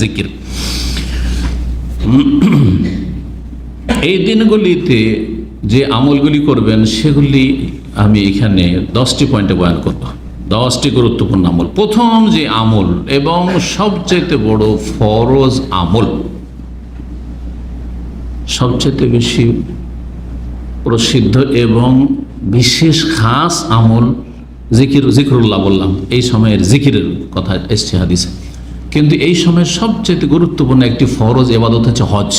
জিকির। এই দিনগুলিতে যে আমলগুলি করবেন সেগুলি আমি এখানে 10টি পয়েন্টে বয়ান করব, 10টি গুরুত্বপূর্ণ আমল। প্রথম যে আমল এবং সবচেয়ে বড় ফরজ আমল, সবচেয়ে বেশি প্রসিদ্ধ এবং বিশেষ খাস আমল জিকিরুল্লাহ বললাম, এই সময়ের জিকিরের কথা এসছে হাদিসে। কিন্তু এই সময়ের সবচেয়ে গুরুত্বপূর্ণ একটি ফরজ ইবাদত হচ্ছে হজ।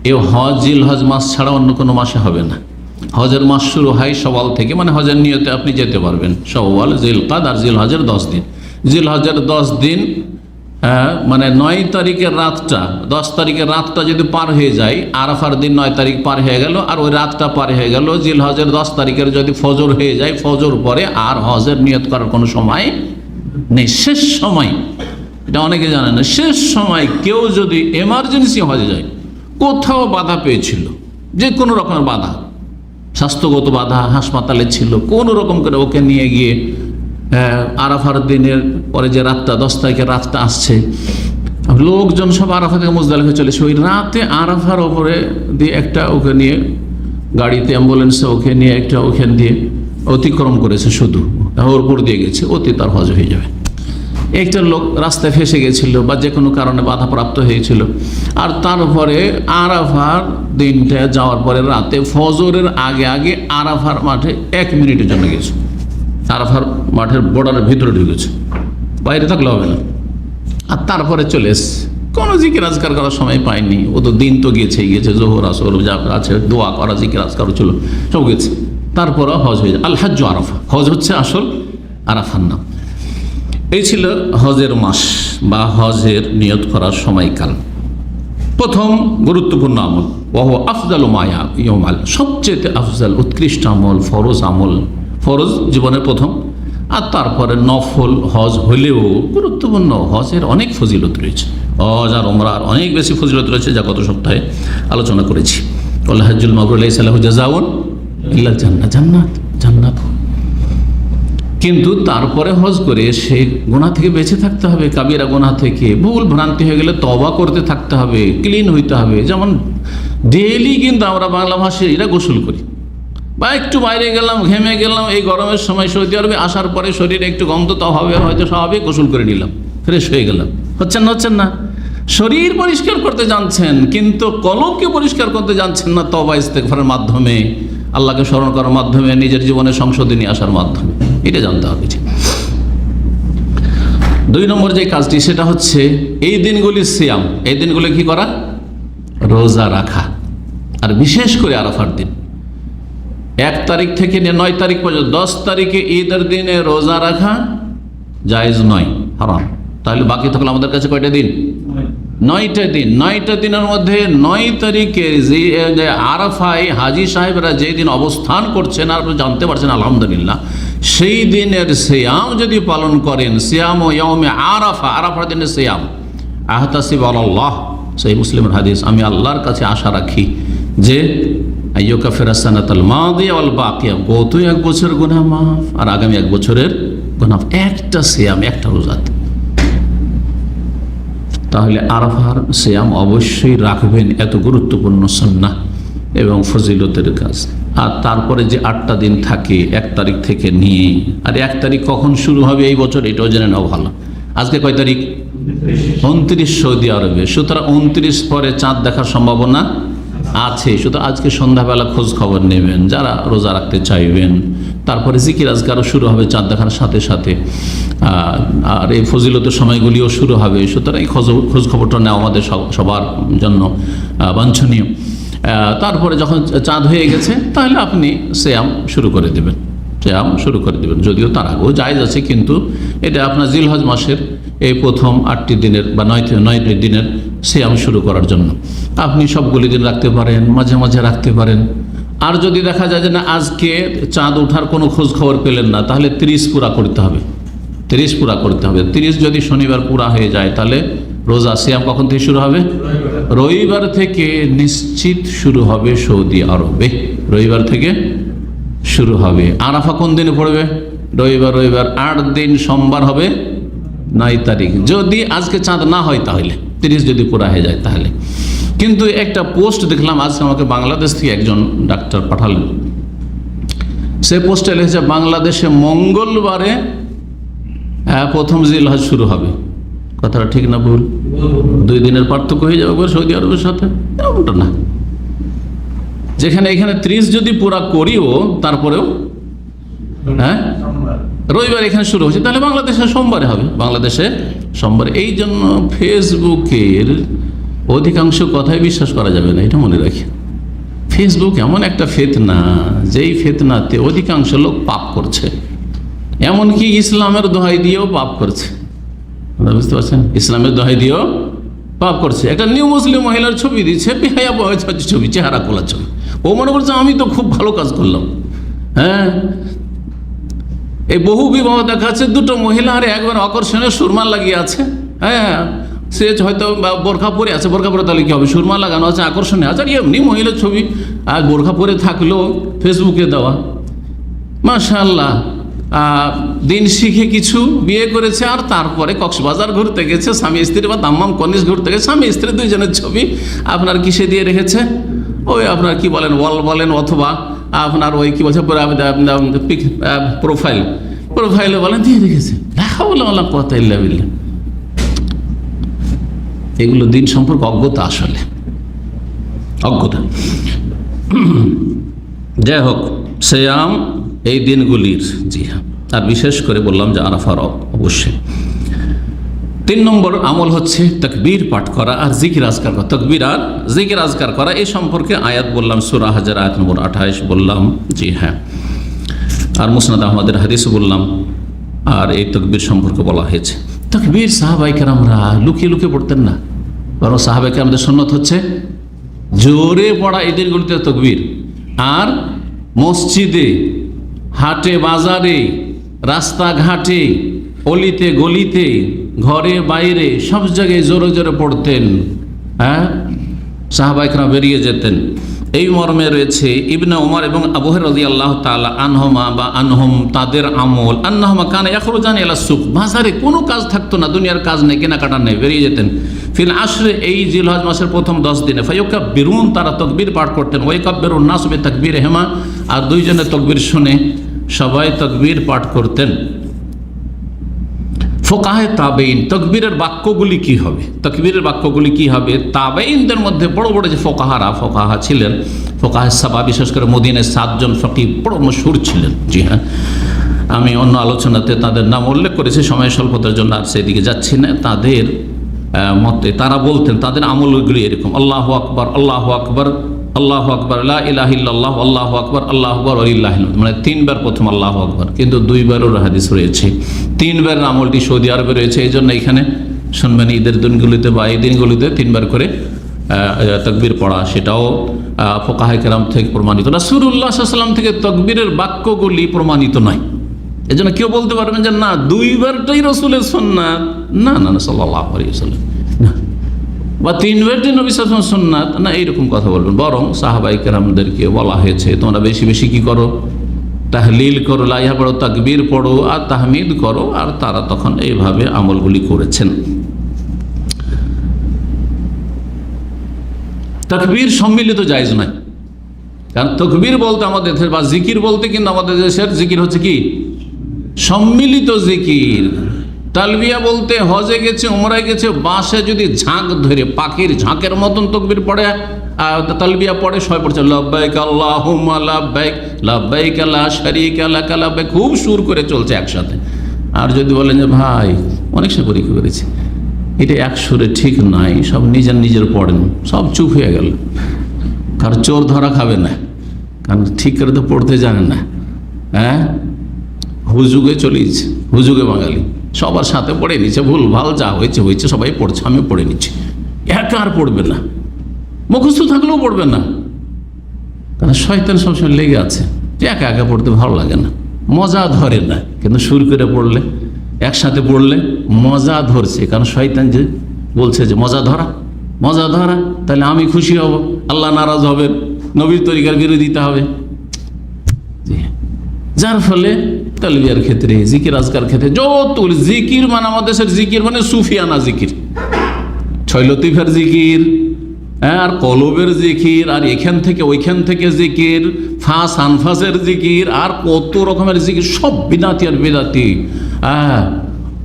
এই হজ জিলহজ মাস ছাড়া অন্য কোনো মাসে হবে না। হজের মাস শুরু হয় সওয়াল থেকে, মানে হজের নিয়তে আপনি যেতে পারবেন। সওয়াল, জিলকাদ আর জিলহজের 10 দিন। জিলহজের 10 দিন মানে 9 তারিখের রাতটা, 10 তারিখের রাতটা যদি পার হয়ে যায়, আরাফার দিন 9 তারিখ পার হয়ে গেল, আর ওই রাতটা পার হয়ে গেল। জিলহজের 10 তারিখের যদি ফজর হয়ে যায়, ফজর পরে আর হজের নিয়ত করার কোনো সময় নেই। শেষ সময়, এটা অনেকে জানে না, শেষ সময় কেউ যদি এমার্জেন্সি হজে যায়, কোথাও বাধা পেয়েছিল, যে কোনো রকমের বাধা, স্বাস্থ্যগত বাধা, হাসপাতালে ছিল, কোনো রকম করে ওকে নিয়ে গিয়ে আরাফার দিনের পরে যে রাতটা, 10 তারিখের রাতটা আসছে, লোকজন সব আরাফা থেকে মুজদালিফা চলেছে, ওই রাতে আরাফার ওপরে দিয়ে একটা ওকে নিয়ে গাড়িতে, অ্যাম্বুলেন্সে ওকে নিয়ে একটা ওখান দিয়ে অতিক্রম করেছে, শুধু ওর উপর দিয়ে গেছে, অতি তার হজ হয়ে যাবে। একটা লোক রাস্তায় ফেসে গেছিল বা যে কোনো কারণে বাধাপ্রাপ্ত হয়েছিল, আর তারপরে আরাফার দিনটা যাওয়ার পরে রাতে ফজরের আগে আগে আরাফার মাঠে 1 মিনিটের জন্য গেছে, আরাফার মাঠের বর্ডারের ভিতরে ঢুকেছে, বাইরে থাকলে হবে না। আর তারপরে চলে এসছে, কোনো জিকির আজকার করার সময় পায়নি। ও তো দিন তো গেছেই গেছে, জোহর আসর যা আছে, দোয়া করা, জিকির আজকার ছিল, সব গেছে। তারপরে হজ হয়ে যায়। আল হজ্জ আরাফা, হজ হচ্ছে আসল আরাফার নাম। এই ছিল হজের মাস বা হজের নিয়ত করার সময়কাল। প্রথম গুরুত্বপূর্ণ আমল, ওহ আফজাল মায়া ইয়মাল, সবচেয়ে আফজাল, উৎকৃষ্ট আমল, ফরজ আমল, ফরজ জীবনের প্রথম। আর তারপরে নফল হজ হলেও গুরুত্বপূর্ণ, হজের অনেক ফজিলত রয়েছে, হজ আর ওমরার অনেক বেশি ফজিলত রয়েছে, যা গত সপ্তাহে আলোচনা করেছি। আল্লাহ হাজ্জুল মাবরুর লাইসা লাহু জাযাউন ইল্লা জান্নাত, জান্নাত জান্নাত। কিন্তু তারপরে হজ করে সে গুনাহ থেকে বেঁচে থাকতে হবে, কাবিরা গুনাহ থেকে। ভুল ভ্রান্তি হয়ে গেলে তওবা করতে থাকতে হবে, ক্লিন হইতে হবে। যেমন ডেইলি কিন্তু আমরা বাংলা ভাষায় এরা গোসল করি, বা একটু বাইরে গেলাম, ঘেমে গেলাম, এই গরমের সময় সৌদি আরবে আসার পরে শরীরে একটু গন্ধ তো হবে, হয়তো স্বাভাবিক, গোসল করে নিলাম, ফ্রেশ হয়ে গেলাম। হচ্ছেন না? শরীর পরিষ্কার করতে জানছেন, কিন্তু কলবকে পরিষ্কার করতে জানছেন না। তওবা ইস্তেগফারের মাধ্যমে, আল্লাহকে স্মরণ করার মাধ্যমে, নিজের জীবনে সংশোধনী আসার মাধ্যমে, এটা জানতে হবে। 2 নম্বর যে কাজটি, সেটা হচ্ছে এই দিনগুলি সিয়াম, এই দিনগুলি কি করা? রোজা রাখা। আর বিশেষ করে আরাফার দিন 1 তারিখ থেকে 9 তারিখ পর্যন্ত, 10 তারিখে ঈদের দিনে রোজা রাখা জায়েজ নয়, হারাম। তাহলে বাকি থাকলো আমাদের কাছে কয়টা দিন? 9টা দিন। 9টা দিনের মধ্যে 9 তারিখে যে আরাফায় হাজি সাহেবরা যেই দিন অবস্থান করছেন, আর জানতে পারছেন আলহামদুলিল্লাহ, সেই দিনের সিয়াম যদি পালন করেন, সিয়াম ও ইয়াউমে আরাফা, আরাফার দিনের সিয়াম, আহতাসিব আলাল্লাহ, সহিহ মুসলিমের হাদিস, আমি আল্লাহর কাছে আশা রাখি যে আইয়ুকাফিরা সানাতাল মাদিয়া ওয়াল বাকিয়া, গত 1 বছর গুনাহ মাফ, আর আগামী 1 বছরের গুনাহ, একটা সিয়াম, একটা রোজাতে। তাহলে আরাফার সিয়াম অবশ্যই রাখবেন, এত গুরুত্বপূর্ণ সুন্নাহ এবং ফজিলতের কাজ। আর তারপরে যে 8টা দিন থাকে 1 তারিখ থেকে নিয়ে, আর 1 তারিখ কখন শুরু হবে এই বছর, এটাও জেনে নেওয়া ভালো। আজকে কয় তারিখ? 29 সৌদি আরবে। সুতরাং 29 পরে চাঁদ দেখার সম্ভাবনা আছে। সুতরাং আজকে সন্ধ্যাবেলা খোঁজ খবর নেবেন যারা রোজা রাখতে চাইবেন। তারপরে জিকির আজকারও শুরু হবে চাঁদ দেখার সাথে সাথে, আর এই ফজিলতের সময়গুলিও শুরু হবে। সুতরাং এই খোঁজ খবরটা নেওয়া আমাদের সবার জন্য বাঞ্ছনীয়। তারপরে যখন চাঁদ হয়ে গেছে, তাহলে আপনি সিয়াম শুরু করে দেবেন, সিয়াম শুরু করে দেবেন। যদিও তার আগেও জায়েজ আছে, কিন্তু এটা আপনার জিলহজ মাসের এই প্রথম 8টি দিনের বা 9টি দিনের সিয়াম শুরু করার জন্য। আপনি সবগুলি দিন রাখতে পারেন, মাঝে মাঝে রাখতে পারেন। আর যদি দেখা যায় যে না, আজকে চাঁদ ওঠার কোনো খোঁজ খবর পেলেন না, তাহলে 30 পুরা করতে হবে, 30 পুরা করতে হবে। 30 যদি শনিবার পুরা হয়ে যায়, তাহলে রোজা সিয়াম কখন থেকে শুরু হবে? রবিবার থেকে নিশ্চিত শুরু হবে সৌদি আরবে, রবিবার থেকে শুরু হবে। আরাফা কোন দিনে পড়বে? রবিবার। 8 দিন সোমবার হবে 9 তারিখ, যদি আজকে চাঁদ না হয় তাহলে 30 যদি পুরা হয়ে যায় তাহলে। কিন্তু একটা পোস্ট দেখলাম আজকে, আমাকে বাংলাদেশ থেকে একজন ডাক্তার পাঠালেন, সে পোস্টে লিখেছে বাংলাদেশে মঙ্গলবারে প্রথম জিলহজ শুরু হবে। কথাটা ঠিক না ভুল? 2 দিনের পার্থক্য হয়ে যাবে সৌদি আরবের সাথে? এমনটা না, যেখানে এখানে 30 যদি পুরা করিও তারপরেও রবিবার এখানে শুরু হচ্ছে, তাহলে বাংলাদেশে সোমবারে হবে, বাংলাদেশে সোমবার। এই জন্য ফেসবুকের অধিকাংশ কথাই বিশ্বাস করা যাবে না, এটা মনে রাখি। ফেসবুক এমন একটা ফিতনা, যেই ফিতনাতে অধিকাংশ লোক পাপ করছে, এমনকি ইসলামের দোহাই দিয়েও পাপ করছে। বুঝতে পারছেন? ইসলামের দোহাই দিয়েও পাপ করছে। একটা নিউ মুসলিম মহিলার ছবি দিচ্ছে, বেহায়া ছবি, চেহারা খোলা ছবি, ও মনে করছে আমি তো খুব ভালো কাজ করলাম। হ্যাঁ, এই বহু বিবাহ দেখাচ্ছে, 2টো মহিলা আর একবার আকর্ষণীয় সুরমা লাগিয়ে আছে। হ্যাঁ, সে হয়তো বোরখা পরে আছে, বোরখা পরে তাহলে কি হবে, সুরমা লাগানো আছে, আকর্ষণীয় আছে। আর এমনি মহিলার ছবি আর বোরখা পরে থাকলেও ফেসবুকে দেওয়া। মাশাআল্লাহ, দিন শিখে কিছু বিয়ে করেছে, আর তারপরে কক্সবাজার ঘুরতে গেছে স্বামী স্ত্রী, বা দাম্মাম কর্নিশ ঘুরতে গেছে স্বামী স্ত্রী 2 জনের ছবি আপনার কিসে দিয়ে রেখেছে, ওই আপনার কি বলেন, ওয়াল বলেন, অথবা আপনার ওই কি বলছে প্রোফাইলে বলেন দিয়ে রেখেছে। কথা ইল্লা বিল্লাহ। এগুলো দিন সম্পর্কে অজ্ঞতা, আসলে অজ্ঞতা। যাই হোক, সিয়াম এই দিনগুলির, জি হ্যাঁ, আর বিশেষ করে বললাম যে আরাফার অবশ্যই। 3 নম্বর আমল হচ্ছে তাকবীর পাঠ করা আর জিকির আজকার করা। তাকবীর আর জিকির আজকার করা, এই সম্পর্কে আয়াত বললাম, সূরা হাজর আয়াত নম্বর 28 বললাম, জি হ্যাঁ, আর মুসনাদ আহমদের হাদিস বললাম। আর এই তাকবীর সম্পর্কে বলা হয়েছে, তাকবীর সাহাবায়ে কেরামরা লুকিয়ে লুকিয়ে পড়তেন না, বরং সাহাবায়ে কেরামদের সুন্নত হচ্ছে জোরে পড়া এই দিনগুলিতে তাকবীর। আর মসজিদে, হাটে বাজারে, রাস্তাঘাটে, অলিতে গলিতে, ঘরে বাইরে সব জায়গায় জোরে জোরে পড়তেন। হ্যাঁ, সাহাবায়ে কেরাম বেরিয়ে যেতেন। এই মর্মে রয়েছে ইবনে ওমর এবং আবু হুরায়রা রাদিয়াল্লাহু তাআলা আনহুমা বা আনহুম, তাদের আমল, আন্নাহুমা কানা ইয়াখরুজান ইলা সুক, বাজারে কোনো কাজ থাকতো না, দুনিয়ার কাজ নেই, কেনাকাটা নেই, বেরিয়ে যেতেন। ফিল আশরে, এই জিলহজ মাসের প্রথম 10 দিনে, ফায়ুকাব্বিরুন, তারা তাকবীর পাঠ করতেন, ওয়াইকাব্বিরুন নাস বিতাকবীরিহিমা, আর 2 জনের তাকবীর শুনে সবাই তাকবীর পাঠ করতেন। ফোকাহে তাবেইন, তাকবীরের বাক্যগুলি কি হবে, তাকবীরের বাক্যগুলি কি হবে? তাবেইনদের মধ্যে বড় বড় যে ফোকাহা ছিলেন, ফোকাহে সাবা, বিশেষ করে মদিনায় 7 জন ফকিহ বড় মশহুর ছিলেন। জি হ্যাঁ, আমি অন্য আলোচনাতে তাদের নাম উল্লেখ করেছি, সময় স্বল্পতার জন্য আর সেদিকে যাচ্ছি না। তাদের মতে তারা বলতেন, তাদের আমলগুলি এরকম: আল্লাহু আকবার, আল্লাহু আকবার, আল্লাহু আকবার, লা ইলাহা ইল্লাল্লাহ, আল্লাহু আকবার, আল্লাহু আকবার, ওয়ালিল্লাহিল হামদ। মানে 3 বার প্রথম আল্লাহু আকবার, কিন্তু 2 বারের হাদিস রয়েছে। 3 বারের আমলটি সৌদি আরবে রয়েছে, এই জন্য এখানে শুনবেন ঈদের দিনগুলিতে বা এই দিনগুলিতে 3 বার করে তাকবীর পড়া, সেটাও ফোকাহে কেরাম থেকে প্রমাণিত। রাসূলুল্লাহ সাল্লাল্লাহু আলাইহি ওয়াসাল্লাম থেকে তাকবীরের বাক্যগুলি প্রমাণিত নয়। এই জন্য কেউ বলতে পারবেন যে না, 2 বারটাই রাসূলের সুন্নাত, না না, সাল্লাল্লাহু আলাইহি ওয়াসাল্লাম, বা 3 বারটি নবী সাল্লাল্লাহু আলাইহি ওয়াসাল্লাম সুন্নাত, না, এইরকম কথা বলবেন। বরং সাহাবায়ে কেরামদেরকে বলা হয়েছে, তোমরা বেশি বেশি কি করো, তাহলিল করো, লা ইলাহা পড়ো, তাকবীর পড়ো আর তাহমিদ করো। আর তারা তখন এইভাবে আমলগুলি করেছেন। তাকবীর সম্মিলিত জায়েজ নয়, কারণ তাকবীর বলতে আমাদের দেশের, বা জিকির বলতে কিন্তু আমাদের দেশের জিকির হচ্ছে কি সম্মিলিত জিকির। তালবিয়া বলতে হজে গেছে, উমরায় গেছে, বাসে যদি ঝাঁক ধরে পাখির ঝাঁকের মতন তাকবীর পড়ে, তালবিয়া পড়ে, সবাই পড়ছে লাব্বাইক আল্লাহুম্মা লাব্বাইক, লাব্বাইক লা শারীকা লাক লাব্বাইক, খুব সুর করে চলছে একসাথে। আর যদি বলেন যে ভাই অনেক সে পরীক্ষা করেছে, এটা এক সুরে ঠিক নাই, সব নিজের নিজের পড়েন, সব চুপ হয়ে গেল। কারণ চোর ধরা খাবে না, কারণ ঠিক করে তো পড়তে জানে না। হ্যাঁ, হুজুগে চলেছে, হুজুগে বাঙালি সবার সাথে পড়ে নিচ্ছে, ভুল ভাল যা হয়েছে হয়েছে, সবাই পড়ছে, আমি পড়ে নিচ্ছি। একা আর পড়বে না, মুখস্থ থাকলেও পড়বে না, কারণ শয়তান সবসময় লেগে আছে যে একা একা পড়তে ভালো লাগে না, মজা ধরে না। কিন্তু সুর করে পড়লে, একসাথে পড়লে মজা ধরছে, কারণ শয়তান যে বলছে যে মজা ধরা, মজা ধরা, তাহলে আমি খুশি হব, আল্লাহ নারাজ হবেন, নবীর তরিকার বিরোধিতা হবে। যার ফলে তালবিয়ার ক্ষেত্রে, জিকির আজকার ক্ষেত্রে যতগুলি জিকির, মানে আমাদের দেশের জিকির মানে সুফিয়ানা জিকির, ছয় লতিফের জিকির, আর কলবের জিকির, আর এখান থেকে ওইখান থেকে জিকির, ফাঁস আনফাসের জিকির, আর কত রকমের জিকির, সব বিদাতি আর বেদাতি।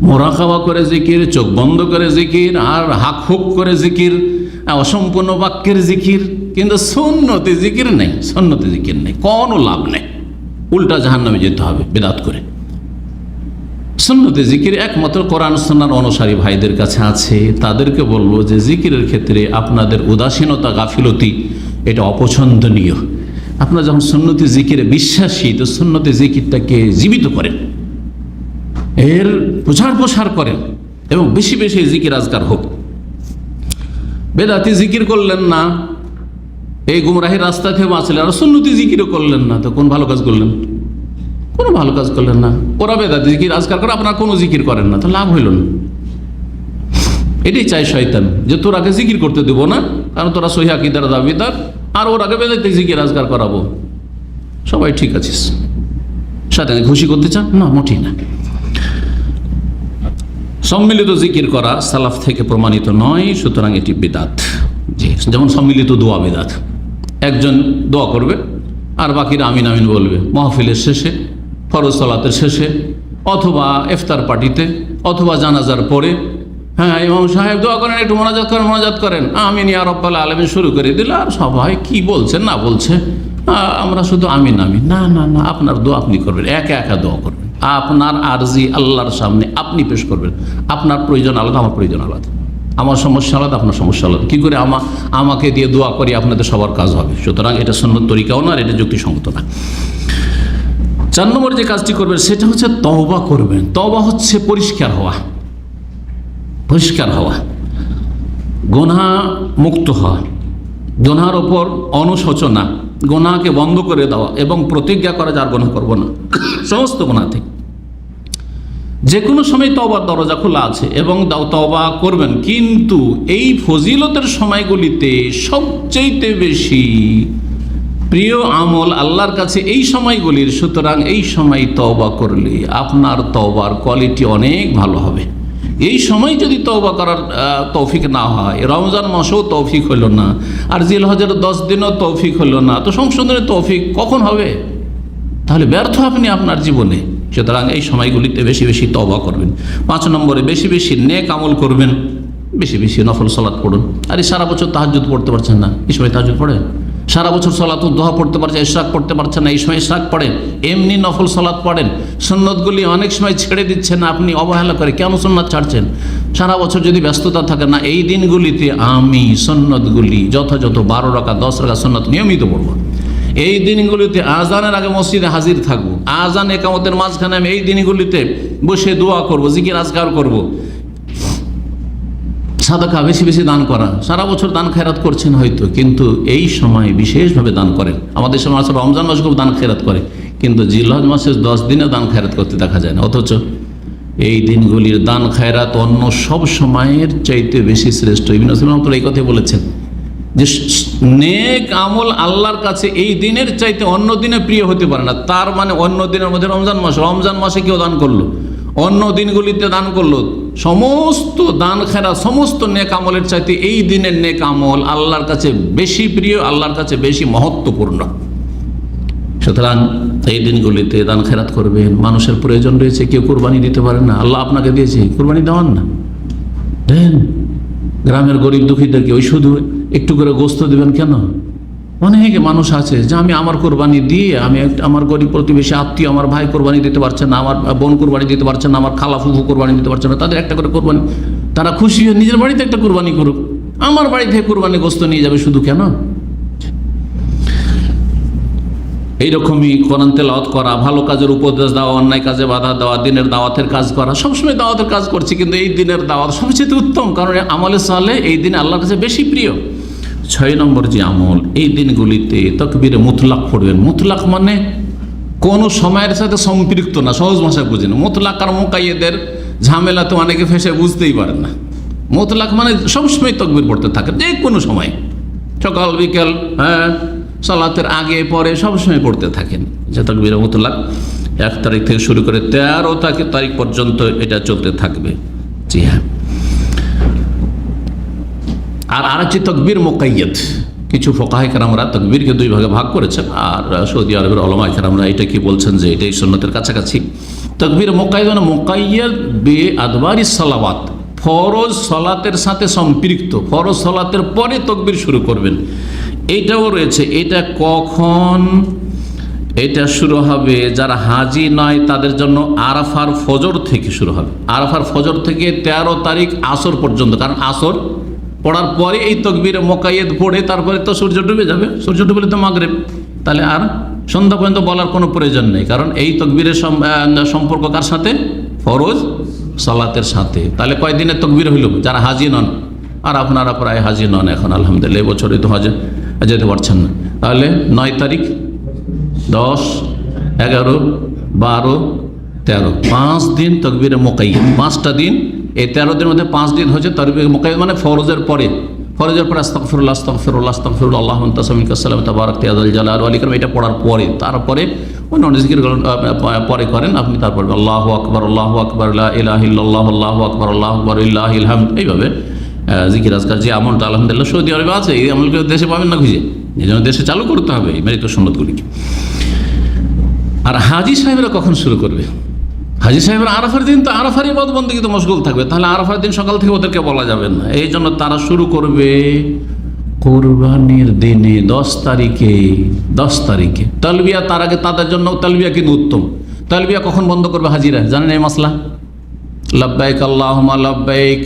মোরাকাবা করে জিকির, চোখ বন্ধ করে জিকির, আর হাক হুক করে জিকির, অসম্পূর্ণ বাক্যের জিকির। কিন্তু সুন্নতি জিকির নেই, সুন্নতি জিকির নেই, কোনো লাভ নেই, উল্টা জাহান্নামে যেতে হবে বেদাত করে। সুন্নতি জিকির একমাত্র কোরআন সুন্নাহর অনুসারী ভাইদের কাছে আছে। তাদেরকে বলবো যে জিকিরের ক্ষেত্রে আপনাদের উদাসীনতা, গাফিলতি, এটা অপছন্দনীয়। আপনারা যখন সুন্নতি জিকিরে বিশ্বাসী, তো সুন্নতি জিকিরটাকে জীবিত করেন, এর প্রচার প্রসার করেন, এবং বেশি বেশি জিকির আজকার হোক। বেদাতি জিকির করলেন না, এই গুমরাহির রাস্তা থেকে বাঁচলেন, আর সুন্নতি জিকিরও করলেন না, তো কোন ভালো কাজ করলেন? কোনো ভালো কাজ করলেন না। ওরা বেদাতি জিকির আজকার করে, আপনারা কোনো জিকির করেন না, তো লাভ হইল না। এটাই চাই শয়তান, যে তোর আগে জিকির করতে দেবো না, কারণ তোরা সহিহ আকীদার দাবিদার, আর ওর আগে বেদাতি জিকির আজকার করাবো। সবাই ঠিক আছিস, শয়তানকে খুশি করতে চান না? মোটেই না। সম্মিলিত জিকির করা সালাফ থেকে প্রমাণিত নয়, সুতরাং এটি বিদাত। যেমন সম্মিলিত দোয়া বিদাত, একজন দোয়া করবে আর বাকিরা আমিন আমিন বলবে মাহফিলের শেষে, ফরজ সালাতের শেষে, অথবা ইফতার পার্টিতে, অথবা জানাজার পরে। হ্যাঁ, ইমাম সাহেব দোয়া করেন, একটু মোনাজাত করেন, আমিন ইয়া রাব্বাল আলামিন শুরু করে দিল, আর সবাই কি বলছে না বলছে, আমরা শুধু আমিন আমিন। না না না, আপনার দোয়া আপনি করবেন, একা একা দোয়া করবেন, আপনার আরজি আল্লাহর সামনে আপনি পেশ করবেন। আপনার প্রয়োজন আলাদা, আমার প্রয়োজন আলাদা, আমার সমস্যা আলাদা, আপনার সমস্যা আলাদা। কী করে আমাকে দিয়ে দোয়া করি আপনাদের সবার কাজ হবে? সুতরাং এটা সুন্নত তরিকাও না, আর এটা যুক্তিসঙ্গত না। 4 নম্বর যে কাজটি করবেন সেটা হচ্ছে তওবা করবেন। তওবা হচ্ছে পরিষ্কার হওয়া, পরিষ্কার হওয়া, গুনাহ মুক্ত হওয়া, গুনাহর ওপর অনুশোচনা, গুনাহকে বন্ধ করে দেওয়া, এবং প্রতিজ্ঞা করা যার গুনাহ করব না, সমস্ত গুনাহ থেকে। যে কোনো সময় তওবার দরজা খোলা আছে, এবং তওবা করবেন। কিন্তু এই ফজিলতের সময়গুলিতে সবচেয়ে বেশি প্রিয় আমল আল্লাহর কাছে এই সময়গুলির। সুতরাং এই সময় তওবা করলে আপনার তওবার কোয়ালিটি অনেক ভালো হবে। এই সময় যদি তওবা করার তৌফিক না হয়, রমজান মাসেও তৌফিক হইল না, আর জিলহজের 10 দিনও তৌফিক হইল না, তো সংশোধনের তৌফিক কখন হবে? তাহলে ব্যর্থ আপনি আপনার জীবনে। সুতরাং এই সময়গুলিতে বেশি বেশি তওবা করবেন। 5 নম্বরে বেশি বেশি নেক আমল করবেন, বেশি বেশি নফল সালাত পড়ুন। আরে সারা বছর তাহাজ্জুদ পড়তে পারছেন না, এই সময় তাহাজ্জুদ পড়েন। সারা বছর সালাতুদ দুহা পড়তে পারছেন, ইশরাক পড়তে পারছেন না, এই সময় ইশরাক পড়েন। এমনি নফল সালাত পড়েন। সুন্নতগুলি অনেক সময় ছেড়ে দিচ্ছেন আপনি অবহেলা করে, কেন সুন্নাত ছাড়ছেন? সারা বছর যদি ব্যস্ততা থাকে না, এই দিনগুলিতে আমি সুন্নতগুলি যথাযথ 12 রাকাত 10 রাকাত সুন্নত নিয়মিত পড়ব। এই দিনগুলিতে আজানের আগে মসজিদে হাজির থাকবো, আজান একামতের মাঝখানে আমি এই দিনগুলিতে বসে দোয়া করব, জিকির আজকার করব। সাদাকা বেশি বেশি দান করা, সারা বছর দান খেরাত করছেন হয়তো, কিন্তু এই সময় বিশেষভাবে দান করেন। আমাদের সময় আসলে রমজান মাসে খুব দান খেরাত করে, কিন্তু জিলহজ মাসের 10 দিনে দান খেরাত করতে দেখা যায় না। অথচ এই দিনগুলির দান খেরাত অন্য সব সময়ের চাইতে বেশি শ্রেষ্ঠ। ইবনে সালাম তো এই কথাই বলেছেন যে নেক আমল আল্লাহর কাছে এই দিনের চাইতে অন্য দিনে প্রিয় হতে পারে না। তার মানে অন্য দিনের মধ্যে রমজান মাসে কেউ দান করলো, অন্য দিনগুলিতে দান করলো, সমস্ত দান খেরা, সমস্ত নেক আমলের চাইতে এই দিনের নেক আমল আল্লাহর কাছে বেশি প্রিয়, আল্লাহর কাছে বেশি মহত্বপূর্ণ। সুতরাং এই দিনগুলিতে দান খেরাত করবেন। মানুষের প্রয়োজন রয়েছে, কেউ কোরবানি দিতে পারেন না, আল্লাহ আপনাকে দিয়েছে, কোরবানি দেওয়ান না, দেন। গ্রামের গরিব দুঃখীদেরকে ওই শুধু একটু করে গোস্ত দেবেন কেন? অনেক মানুষ আছে যে আমি আমার কোরবানি দিয়ে, আমি আমার গরিব প্রতিবেশী আত্মীয়, আমার ভাই কোরবানি দিতে পারছেন না, আমার বোন কোরবানি দিতে পারছেন না, আমার খালা ফুফু কোরবানি দিতে পারছেন না, তাদের একটা করে কোরবানি, তারা খুশি হয়ে নিজের বাড়িতে একটা কোরবানি করুক, আমার বাড়ি থেকে কোরবানি গোস্ত নিয়ে যাবে শুধু কেন? এইরকমই কোরআন তেলাওয়াত করা, ভালো কাজের উপদেশ দেওয়া, অন্যায় কাজে বাধা দেওয়া, দিনের দাওয়াতের কাজ করা। সবসময় দাওয়াতের কাজ করছি, কিন্তু এই দিনের দাওয়াত সবচেয়ে উত্তম, কারণ আমলে সালে এই দিন আল্লাহর কাছে বেশি প্রিয়। 6 নম্বর যে আমল, এই দিনগুলিতে তাকবীরে মুতলাক পড়বেন। মুতলাক মানে কোনো সময়ের সাথে সম্পৃক্ত না, সহজ ভাষায় বুঝেন। মুতলাক আর মুকাইয়েদের ঝামেলা তো অনেকে ফেসে বুঝতেই পারেন না। মুতলাক মানে সবসময় তাকবীর পড়তে থাকে, যে কোনো সময়, সকাল বিকেল, সালাতের আগে পরে সবসময় পড়তে থাকেন, যে তাকবীরে মুতলাক। 1 তারিখ থেকে শুরু করে 13 তারিখ পর্যন্ত এটা চলতে থাকবে। জি হ্যাঁ। আর আরেকটি তকবীর মুকাইয়াদ, কিছু ফুকাহায়ে কেরামরা তকবীরকে 2 ভাগে ভাগ করেছেন, আর সৌদি আরবের উলামায়ে কেরামরা এটা কি বলছেন যে এটাই সুন্নতের কাছাকাছি। তকবীর মুকাইয়াদ মানে মুকাইয়াদ বে আদবারিস সালাওয়াত, ফরজ সালাতের সাথে সম্পৃক্ত, ফরজ সালাতের পরে তকবীর শুরু করবেন। এইটাও রয়েছে। এটা কখন এটা শুরু হবে? যারা হাজি নয় তাদের জন্য আরাফার ফজর থেকে শুরু হবে। আরাফার ফজর থেকে 13 তারিখ আসর পর্যন্ত, কারণ আসর পড়ার পরে এই তকবীরে মুকাইয়াদ পড়ে তারপরে তো সূর্য ডুবে যাবে, সূর্য ডুবলে তো মাগরিব, তাহলে আর সন্ধ্যা পর্যন্ত বলার কোনো প্রয়োজন নেই, কারণ এই তকবীরের সম্পর্ক কার সাথে? ফরজ সালাতের সাথে। তাহলে কয়দিনের তকবীর হইল যারা হাজি নন? আর আপনারা প্রায় হাজি নন এখন, আলহামদুলিল্লাহ, এবছরে তো হজে যেতে পারছেন না। তাহলে 9 তারিখ, 10, 11, 12, 13, 5 দিন তকবীরে মুকাইয়াদ। 5টা দিন, এই 13 দিনের মধ্যে 5 দিন হচ্ছে তকবীরে মুকাইয়াদ, মানে ফরজের পরে। ফরজের পরে আস্তাগফিরুল্লাহ আস্তাগফিরুল্লাহ আস্তাগফিরুল্লাহ আল্লাহুম্মা আনতা সামিউকা সালাম তাবারাকতা ইয়া যাল জালালি ওয়াল ইকরাম, এটা পড়ার পরে, তারপরে অন্য জিকিরগুলো পরে করেন আপনি। তারপর আল্লাহু আকবার, আল্লাহু আকবার, লা ইলাহা ইল্লাল্লাহ, আল্লাহু আকবার, আল্লাহু আকবার, লিল্লাহিল হামদ, এইভাবে জিকির আজকার যে আমলটা আলহামদুলিল্লাহ সৌদি আরবে আছে, এই আমলকে দেশে পাবেন না খুঁজে, এই জন্য দেশে চালু করতে হবে এই মৃত সুন্নতগুলিকে। আর হাজি সাহেবরা কখন শুরু করবে? হাজি সাহেবরা আরাফার দিন তো আরাফার ইবাদত বন্দেগীতে মশগুল থাকবে, তাহলে আরাফার দিন সকাল থেকে ওদেরকে বলা যাবে না। এই জন্য তারা শুরু করবে কুরবানির দিনে 10 তারিখে। 10 তারিখে তালবিয়া, তার আগে তাদের জন্য তালবিয়া কিন্তু উত্তম। তালবিয়া কখন বন্ধ করবে হাজিরা জানেন এই মাসলা? লাব্বাইক আল্লাহুম্মা লাব্বাইক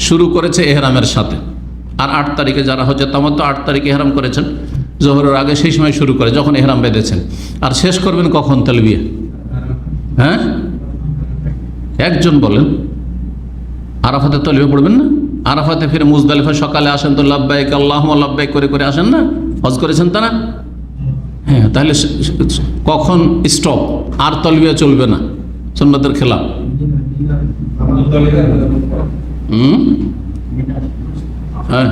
শুরু করেছে এহরামের সাথে। আর 8 তারিখে যারা হচ্ছে তামাত্তু 8 তারিখে এহরাম করেছেন জোহরের আগে, সেই সময় শুরু করে যখন এহরাম বেঁধেছেন। আর শেষ করবেন কখন তালবিয়া? হ্যাঁ, একজন বলেন। আরাফাতে তালবিয়া পড়বেন না? আরাফাতে ফিরে মুজদালিফা সকালে আসেন তো লাব্বাইক আল্লাহুম্মা লাব্বাইক করে করে আসেন না? হজ করেছেন তারা? হ্যাঁ, তাহলে কখন স্টপ? আর তালবিয়া চলবে না, সুন্নতের খেলাফ। হ্যাঁ,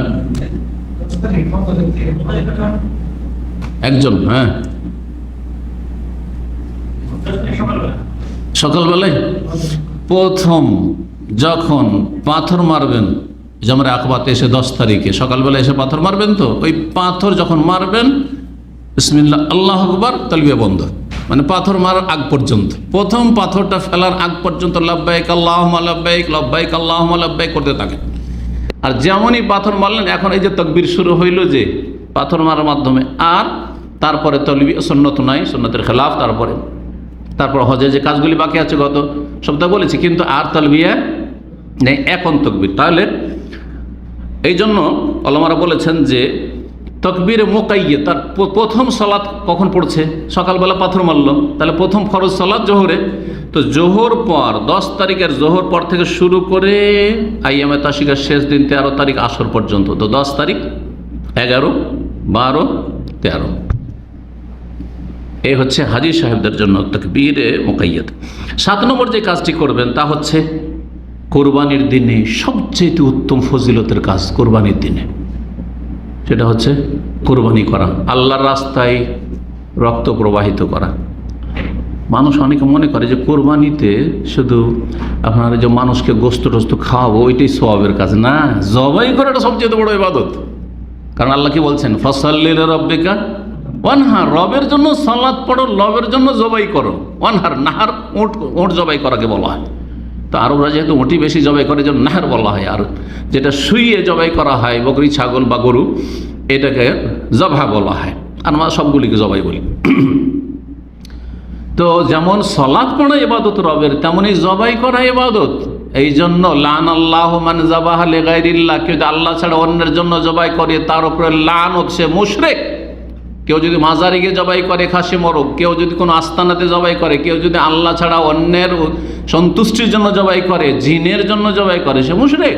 একজন। হ্যাঁ, সকালবেলায় প্রথম যখন পাথর মারবেন, যেমন আকবাতে এসে 10 তারিখে সকালবেলা এসে পাথর মারবেন, তো ওই পাথর যখন মারবেন বিসমিল্লাহ আল্লাহু আকবার, তালবিয়া বন্ধ, মানে পাথর মারার আগ পর্যন্ত, প্রথম পাথরটা ফেলার আগ পর্যন্ত লাব্বাইক আল্লাহুম্মা লাব্বাইক, লাব্বাইক আল্লাহুম্মা লাব্বাইক করতে থাকেন। আর যেমনই পাথর মারলেন, এখন এই যে তাকবীর শুরু হইল যে পাথর মারার মাধ্যমে, আর তারপরে তালবিয়া সুন্নত নাই, সুন্নতের খেলাফ। তারপর হজে যে কাজগুলি বাকি আছে গত সপ্তাহে বলেছি, কিন্তু আর তালবিয়া নেই, এখন তাকবীর। তাহলে এই জন্য ওলামারা বলেছেন যে তাকবীরে মুকাইয়াদ, তার প্রথম সালাত কখন পড়ছে? সকালবেলা পাথর মারল, তাহলে প্রথম ফরজ সালাত জোহরে। তো জোহর পর 10 তারিখের জোহর পর থেকে শুরু করে আইয়ামে তাশরিকের শেষ দিন 13 তারিখ আসর পর্যন্ত, তো 10 তারিখ, 11, 12, 13, এই হচ্ছে হাজি সাহেবদের জন্য তাকবীরে মুকাইয়াদ। 7 নম্বর যে কাজটি করবেন তা হচ্ছে কোরবানির দিনে সবচেয়ে উত্তম ফজিলতের কাজ। কোরবানির দিনে সেটা হচ্ছে কোরবানি করা, আল্লাহর রাস্তায় রক্ত প্রবাহিত করা। মানুষ অনেকে মনে করে যে কোরবানিতে শুধু আপনার যে মানুষকে গোস্ত টোস্ত খাওয়াবো ওইটাই সওয়াবের কাজ। না, জবাই করাটা সবচেয়ে বড় ইবাদত। কারণ আল্লাহ কি বলছেন? ফাসাল্লি লিরাব্বিকা ওয়ানহার, রবের জন্য সালাত পড়ো, রবের জন্য জবাই করো। ওয়ানহার, নাহার উট জবাই করাকে বলা হয়। তো আরবরা যেহেতু উঁটি বেশি জবাই করে, যেন নাহার বলা হয়। আর যেটা শুইয়ে জবাই করা হয়, বকরি, ছাগল বা গরু, এটাকে জবহা বলা হয়। আর আমরা সবগুলিকে জবাই বলি। তো যেমন সালাত পড়া ইবাদত রবের, তেমনই জবাই করা ইবাদত। এই জন্য লান আল্লাহু মান যাবাহা লিগাইরিল্লাহ, কেউ যদি আল্লাহ ছাড়া অন্যের জন্য জবাই করে তার উপরে লানত, সে মুশরিক। কেউ যদি মাজারে গিয়ে জবাই করে খাসি মরক, কেউ যদি কোনো আস্তানাতে জবাই করে, কেউ যদি আল্লাহ ছাড়া অন্যের সন্তুষ্টির জন্য জবাই করে, জিনের জন্য জবাই করে, সে মুশরিক।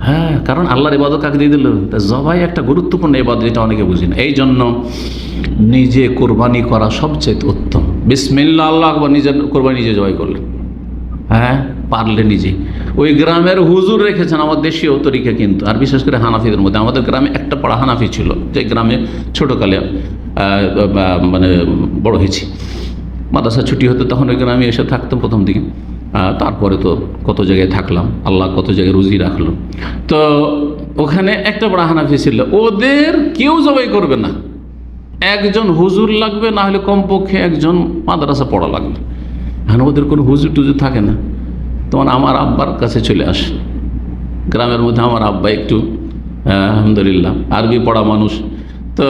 হ্যাঁ, কারণ আল্লাহর ইবাদত কাকে দিয়ে দিল? জবাই একটা গুরুত্বপূর্ণ ইবাদত, যেটা অনেকে বুঝি না। এই জন্য নিজে কোরবানি করা সবচেয়ে উত্তম। বিসমিল্লাহ আল্লাহু আকবার, নিজের কোরবানি নিজে জবাই করলেন। হ্যাঁ, পারলে নিজে। ওই গ্রামের হুজুর রেখেছেন আমার দেশীয় তরিকা, কিন্তু আর বিশেষ করে হানাফিদের মধ্যে। আমাদের গ্রামে একটা পাড়া হানাফি ছিল, যে গ্রামে ছোটোকালে মানে বড় হয়েছি। মাদ্রাসা ছুটি হতো তখন ওই গ্রামে এসে থাকতাম প্রথম দিকে। তারপরে তো কত জায়গায় থাকলাম, আল্লাহ কত জায়গায় রুজি রাখলো। তো ওখানে একটা বড় হানাফি ছিল, ওদের কেউ জবাই করবে না, একজন হুজুর লাগবে, না হলে কমপক্ষে একজন মাদ্রাসা পড়া লাগবে। এখন ওদের কোনো হুজুর টুজুর থাকে না, তখন আমার আব্বার কাছে চলে আসে। গ্রামের মধ্যে আমার আব্বা একটু আলহামদুলিল্লাহ আরবি পড়া মানুষ, তো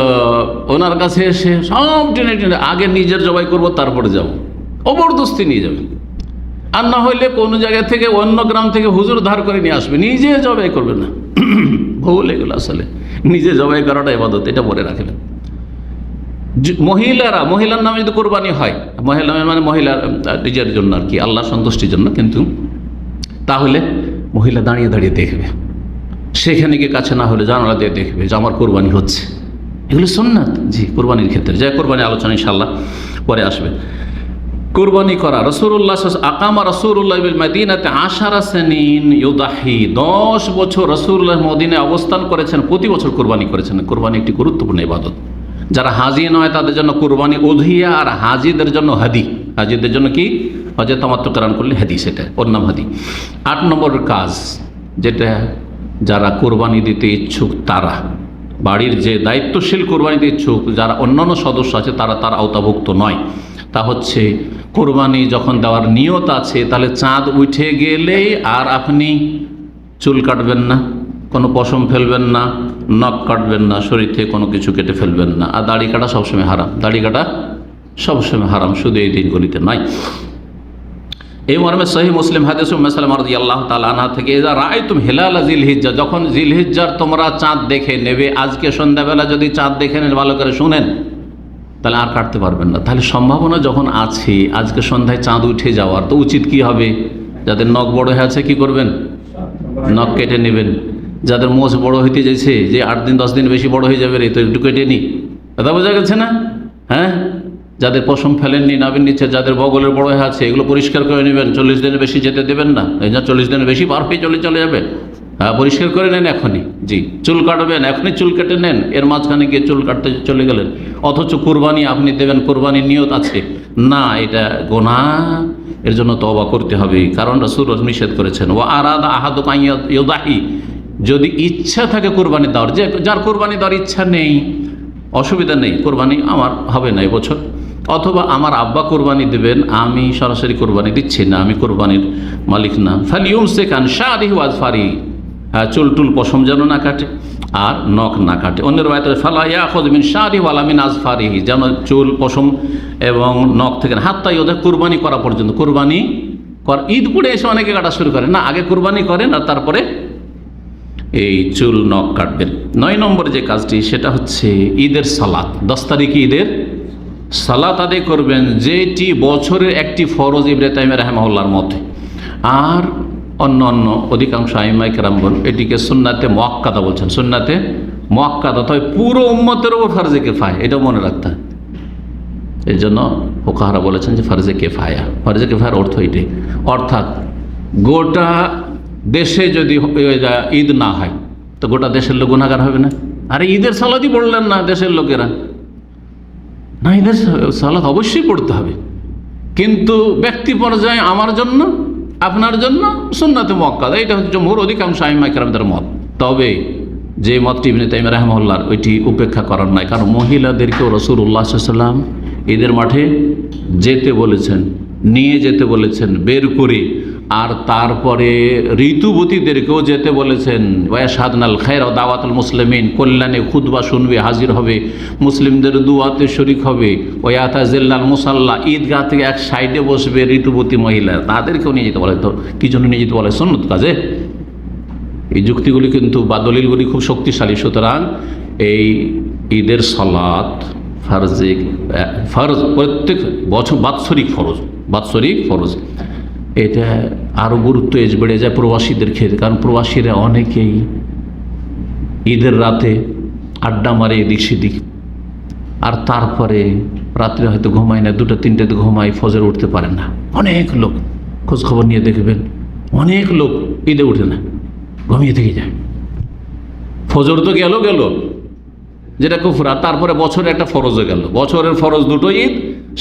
ওনার কাছে এসে সব টেনে টেনে আগে নিজের জবাই করব তারপরে যাব, জবরদস্তি নিয়ে যাবে। আর না হইলে কোনো জায়গা থেকে অন্য গ্রাম থেকে হুজুর ধার করে নিয়ে আসবে, নিজে জবাই করবে না। ভুল এগুলো, আসলে নিজে জবাই করাটা ইবাদত, এটা বলে রাখবেন। মহিলার নামে যদি কোরবানি হয়, মহিলা মানে মহিলার নিজের জন্য আর কি, আল্লাহ সন্তুষ্টির জন্য, কিন্তু তাহলে মহিলা দাঁড়িয়ে দাঁড়িয়ে দেখবে, সেখানে গিয়ে কাছে না হলে জানালা দিয়ে দেখবে যে আমার কোরবানি হচ্ছে। এগুলো সুন্নাত জি কোরবানির ক্ষেত্রে, যা কোরবানি আলোচনা ইনশাআল্লাহ পরে আসবে। কোরবানি করা, রাসূলুল্লাহ আকামা রাসূলুল্লাহ বিল মাদিনাতে 10 সিনিন ইউদাহি, 10 বছর রাসূলুল্লাহ মদিনায় অবস্থান করেছেন, প্রতি বছর কোরবানি করেছেন। কোরবানি একটি গুরুত্বপূর্ণ ইবাদত। যারা হাজি নয় তাদের জন্য কোরবানি উযহিয়া, আর হাজিদের জন্য হাদি। হাজিদের জন্য কি? হজে তামাত্তু করান করলে হাদি, সেটা ওর নাম হাদি। 8 নম্বরের কাজ যেটা যারা কোরবানি দিতে ইচ্ছুক, তারা বাড়ির যে দায়িত্বশীল কোরবানিতে ইচ্ছুক, যারা অন্যান্য সদস্য আছে তারা তার আওতাভুক্ত নয়, তা হচ্ছে কোরবানি যখন দেওয়ার নিয়ত আছে, তাহলে চাঁদ উঠে গেলেই আর আপনি চুল কাটবেন না, কোনো পশম ফেলবেন না, নখ কাটবেন না, শরীর থেকে কোনো কিছু কেটে ফেলবেন না। আর দাড়ি কাটা সবসময় হারাম, দাড়ি কাটা সবসময় হারাম, শুধু এই দিনগুলিতে নয়। এই মর্মে সহিহ মুসলিম হাদিস উম্মে সালামা রাদিয়াল্লাহু তাআলা আনহা থেকে, ইযা রাআইতুম হিলাল জিলহিজ্জা, যখন জিলহিজ্জার তোমরা চাঁদ দেখে নেবে, আজকে সন্ধ্যাবেলা যদি চাঁদ দেখে নেন, ভালো করে শুনেন, তাহলে আর কাটতে পারবেন না। তাহলে সম্ভাবনা যখন আছে আজকে সন্ধ্যায় চাঁদ উঠে যাওয়ার, তো উচিত কি হবে? যাদের নখ বড় হয়ে আছে কি করবেন? নখ কেটে নেবেন। যাদের মোষ বড় হইতে যাচ্ছে, যে 8 দিন 10 দিন বেশি বড় হয়ে যাবে রে, তো একটু কেটে নি। কথা বোঝা গেছে না? হ্যাঁ, যাদের পশম ফেলেননি, নাভির নিচে যাদের বগলের বড় হয়ে আছে, এগুলো পরিষ্কার করে নেবেন। 40 দিনের বেশি যেতে দেবেন না, এই জন্য 40 দিনের বেশি পার হয়ে চলে যাবে। হ্যাঁ, পরিষ্কার করে নেন এখনই। জি, চুল কাটবেন এখনই, চুল কেটে নেন, এর মাঝখানে গিয়ে চুল কাটতে চলে গেলেন, অথচ কোরবানি আপনি দেবেন, কোরবানির নিয়ত আছে না, এটা গুনাহ। এর জন্য তওবা করতে হবে, কারণ রাসূল নিষেধ করেছেন, ওয়া আরাদা আহাদুকুম ইউদাহি, যদি ইচ্ছা থাকে কোরবানি দেওয়ার, যে যার কোরবানি দেওয়ার ইচ্ছা নেই, অসুবিধা নেই, কোরবানি আমার হবে না এবছর, অথবা আমার আব্বা কোরবানি দেবেন, আমি সরাসরি কোরবানি দিচ্ছি না, আমি কোরবানির মালিক না, ফালিয়ুমসিক আন শারিহি ওয়া আযফারিহি, চুল টুল পশম যেন না কাটে আর নখ না কাটে। অন্যের বাইরে ফালা ইয়াখুযু মিন শারিহি ওয়ালা মিন আযফারিহি, যেন চুল পশম এবং নখ থেকে হাত্তা ওদের কোরবানি করা পর্যন্ত। কোরবানি ঈদ পড়ে এসে অনেকে কাটা শুরু করে না, আগে কোরবানি করেন আর তারপরে এই চুল নখ কাটবেন। 9 নম্বর যে কাজটি, সেটা হচ্ছে ঈদের সালাত। 10 তারিখে ঈদের সালাত আদায় করবেন, যেটি বছরের একটি ফরজ ইবনে তাইমিয়া রাহিমাহুল্লাহর মতে। আর অন্য অধিকাংশ আইম্মায়ে কেরামগণ এটিকে সুন্নাতে মুআক্কাদা বলছেন। সুন্নাতে মুআক্কাদা, তবে পুরো উম্মতের উপর ফারজে কিফায়া, এটাও মনে রাখতে হয়। এই জন্য ফুকাহারা বলেছেন যে ফারজে কিফায়া। ফারজে কিফায়ার অর্থ এটাই, অর্থাৎ গোটা দেশে যদি ঈদ না হয় তো গোটা দেশের লোক গুনাহগার হবে না? আরে ঈদের সালাতই পড়লেন না দেশের লোকেরা, না, ঈদের সালাত অবশ্যই পড়তে হবে, কিন্তু ব্যক্তি পর্যায়ে আমার জন্য, আপনার জন্য সুন্নাতে মুআক্কাদা, এটা হচ্ছে জমহুর অধিকাংশ আইম্মায়ে কেরামদের মত। তবে যে মতটি ইবনে তাইমিয়া রাহিমাহুল্লাহর, ওইটি উপেক্ষা করার নাই, কারণ মহিলাদেরকেও রাসূলুল্লাহ সাল্লাল্লাহু আলাইহি ওয়াসাল্লাম ঈদের মাঠে যেতে বলেছেন, নিয়ে যেতে বলেছেন বের করে, আর তারপরে ঋতুবতীদেরকেও যেতে বলেছেন। ওয়াশহাদনাল খায়র ওয়া দাওয়াতুল মুসলিমিন, কল্যাণে খুতবা শুনবে, হাজির হবে, মুসলিমদের দুয়াতে শরিক হবে। ওয়াতাজিল্লাল মুসাল্লা, ঈদগাহ থেকে এক সাইডে বসবে ঋতুবতী মহিলা, তাদেরকেও নিয়ে যেতে বলে। তো কী জন্য নিয়ে যেতে বলে? সুন্নত কাজে। এই যুক্তিগুলি কিন্তু বা দলিলগুলি খুব শক্তিশালী। সুতরাং এই ঈদের সালাত ফরজ, প্রত্যেক বছর বাৎসরিক ফরজ। এটা আরও গুরুত্ব বেড়ে যায় প্রবাসীদের ক্ষেত্রে, কারণ প্রবাসীরা অনেকেই ঈদের রাতে আড্ডা মারে এদিক সেদিক, আর তারপরে রাত্রে হয়তো ঘুমায় না, 2টা-3টাতে ঘুমায়, ফজর উঠতে পারে না। অনেক লোক খোঁজখবর নিয়ে দেখবেন, অনেক লোক ঈদে উঠে না, ঘুমিয়ে থেকে যায়। ফজর তো গেল, যেটা কুফর। আর তারপরে বছরে একটা ফরজ গেল, বছরের ফরজ দুটো ঈদ,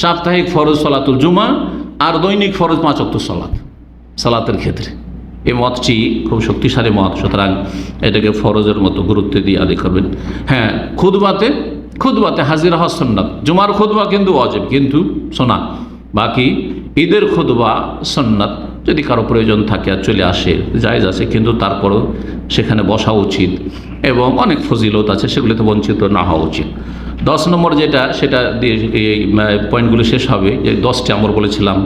সাপ্তাহিক ফরজ সালাতুল জুমা, আর দৈনিক ফরজ 5 ওয়াক্ত সালাতের ক্ষেত্রে। এই মতটি খুব শক্তিশালী মত, সুতরাং এটাকে ফরজের মতো গুরুত্ব দিয়ে আদায় করবেন। হ্যাঁ, খুতবাতে হাজিরা হওয়া সুন্নাত, জুমার খুতবা কিন্তু ওয়াজিব, কিন্তু শোনা, বাকি ঈদের খুতবা সুন্নাত। যদি কারো প্রয়োজন থাকে আর চলে আসে জায়েজ আছে, কিন্তু তারপরও সেখানে বসা উচিত এবং অনেক ফজিলত আছে, সেগুলিতে বঞ্চিত না হওয়া উচিত। 10 নম্বর যেটা, সেটা দিয়ে এই পয়েন্টগুলো শেষ হবে। যে 10টি আমরা বলেছিলাম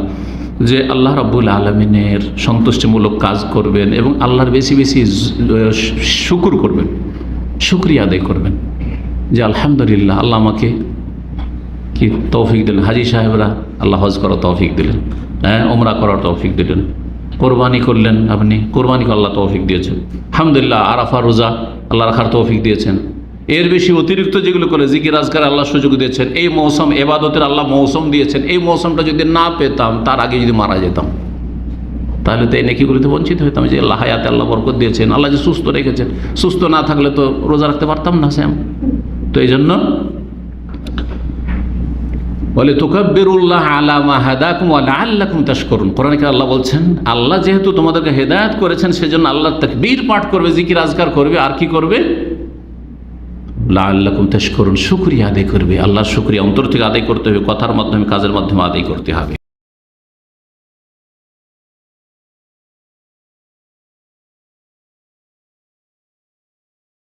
যে আল্লাহ রাব্বুল আলামিনের সন্তুষ্টিমূলক কাজ করবেন এবং আল্লাহর বেশি বেশি শুকর করবেন, শুকরিয়া আদায় করবেন যে আলহামদুলিল্লাহ আল্লাহ আমাকে কি তৌফিক দিলেন। হাজি সাহেবরা আল্লাহ হজ করার তৌফিক দিলেন, হ্যাঁ, ওমরা করার তৌফিক দিলেন। কোরবানি করলেন আপনি, কোরবানিকে আল্লাহ তৌফিক দিয়েছেন। আলহামদুলিল্লাহ আরাফা রোজা আল্লাহ রাখার তৌফিক দিয়েছেন। এর বেশি অতিরিক্ত যেগুলো করে জিকির আজকার আল্লাহ সুযোগ দিয়েছেন। এই মৌসুম এবাদতের আল্লাহ মৌসুম দিয়েছেন। এই মৌসুমটা যদি না পেতাম, তার আগে যদি মারা যেতাম, তাহলে তো এই নেকিগুলিতে বঞ্চিত হইতাম। যে আল্লাহ হায়াতে আল্লাহ বরকত দিয়েছেন, আল্লাহ যে সুস্থ রেখেছেন, সুস্থ না থাকলে তো রোজা রাখতে পারতাম না স্যাম। তো এই জন্য বলে তুকাব্বিরুল্লাহ আলা মা হাদাকুম ওয়া লাআল্লাকুম তাশকুরুন। কোরআনে আল্লাহ বলছেন, আল্লাহ যেহেতু তোমাদেরকে হেদায়েত করেছেন, সেজন্য আল্লাহর তাকবীর পাঠ করবে, জিকির আজকার করবে, আর কি করবে? লাআল্লাকুম তাশকুরুন, শুকরিয়া আদায় করবে। আল্লাহর শুকরিয়া অন্তর থেকে আদায় করতে হবে, কথার মাধ্যমে, কাজের মাধ্যমে আদায় করতে হবে।